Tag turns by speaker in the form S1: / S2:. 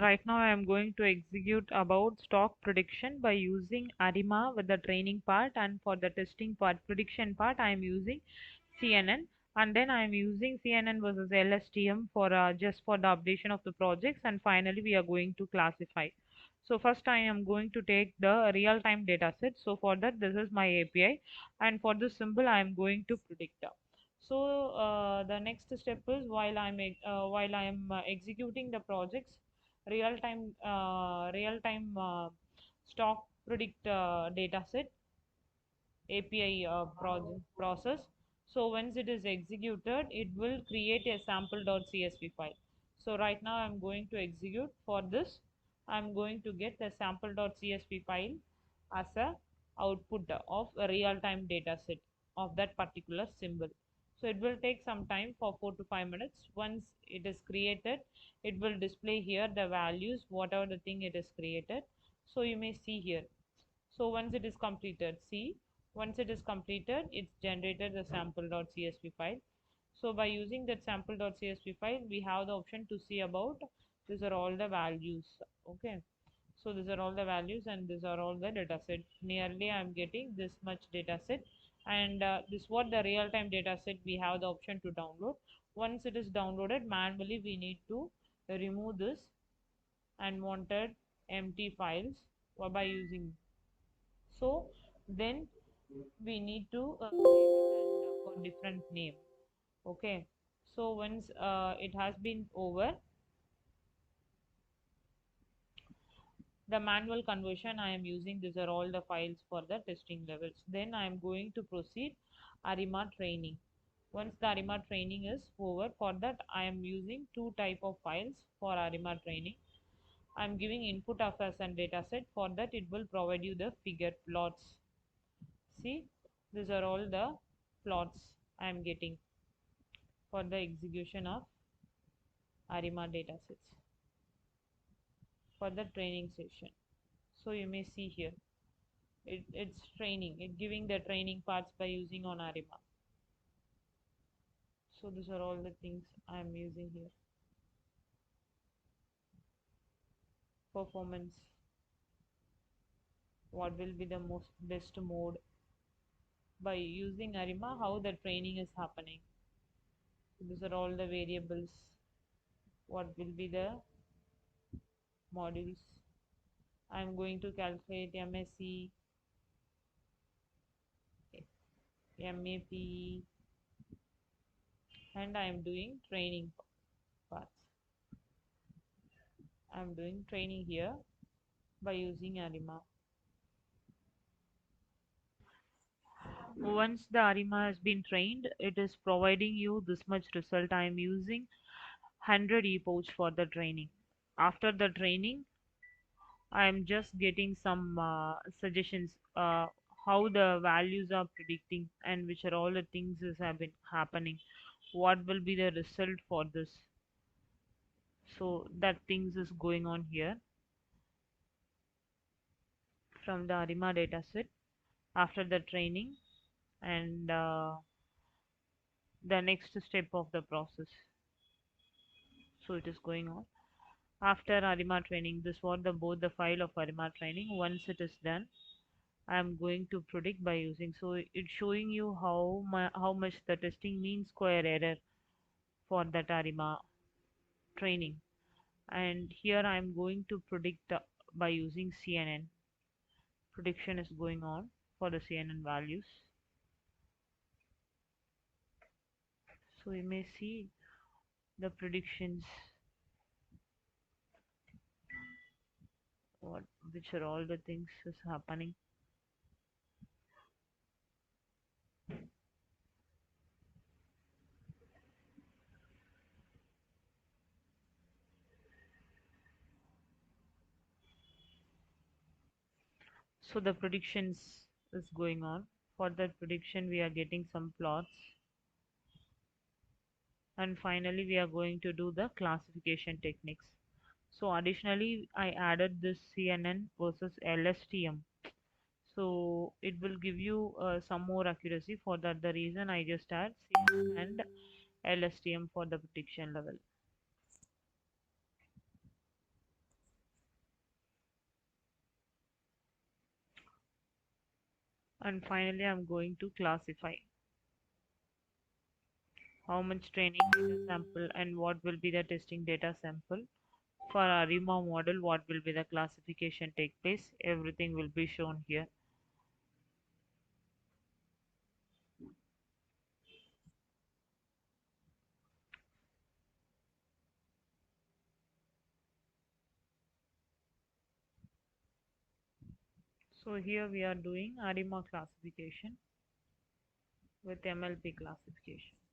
S1: Right now I am going to execute about stock prediction by using ARIMA with the training part, and for the testing part, prediction part, I am using CNN, and then I am using CNN versus LSTM for just for the updation of the projects, and finally we are going to classify. So first I am going to take the real-time data set. So for that this is my API, and for this symbol I am going to predict. So the next step is while I am executing the projects, real time stock predict data set API process. So once it is executed, it will create a sample.csv file. So right now I'm going to execute. For this, I'm going to get the sample.csv file as a output of a real-time data set of that particular symbol. So it will take some time for 4 to 5 minutes. Once it is created, it will display here the values, whatever the thing it is created. So you may see here. So once it is completed, see, once it is completed, it's generated the sample.csv file. So by using that sample.csv file, we have the option to see about these are all the values. Okay. So these are all the values and these are all the data set. Nearly I'm getting this much data set, and this what the real-time data set we have the option to download. Once it is downloaded, manually we need to remove this unwanted empty files by using. So then we need to save it and for different name. Okay. So once it has been over, the manual conversion I am using, these are all the files for the testing levels. Then I am going to proceed ARIMA training. Once the ARIMA training is over, for that I am using two type of files for ARIMA training. I am giving input of as and data set. For that it will provide you the figure plots. See, these are all the plots I am getting for the execution of ARIMA datasets for the training session. So you may see here, it's training, it giving the training parts by using on ARIMA. So these are all the things I am using here. Performance, what will be the most best mode by using ARIMA, how the training is happening. So these are all the variables, what will be the modules. I am going to calculate M.Sc, MAP, and I am doing training parts. I am doing training here by using ARIMA. Once the ARIMA has been trained, it is providing you this much result. I am using 100 ePouch for the training. After the training, I am just getting some suggestions how the values are predicting and which are all the things that have been happening. What will be the result for this? So that things is going on here from the ARIMA dataset after the training and the next step of the process. So it is going on after ARIMA training. This was the both the file of ARIMA training. Once it is done, I am going to predict by using. So it's showing you how much the testing mean square error for that ARIMA training. And here I am going to predict by using CNN. Prediction is going on for the CNN values. So you may see the predictions, which are all the things is happening. So the predictions is going on. For that prediction we are getting some plots, and finally we are going to do the classification techniques. So additionally I added this CNN versus LSTM, so it will give you some more accuracy. For that the reason I just add CNN and LSTM for the prediction level. And finally, I'm going to classify how much training data sample and what will be the testing data sample. For ARIMA model, what will be the classification take place? Everything will be shown here. So here we are doing ARIMA classification with MLP classification.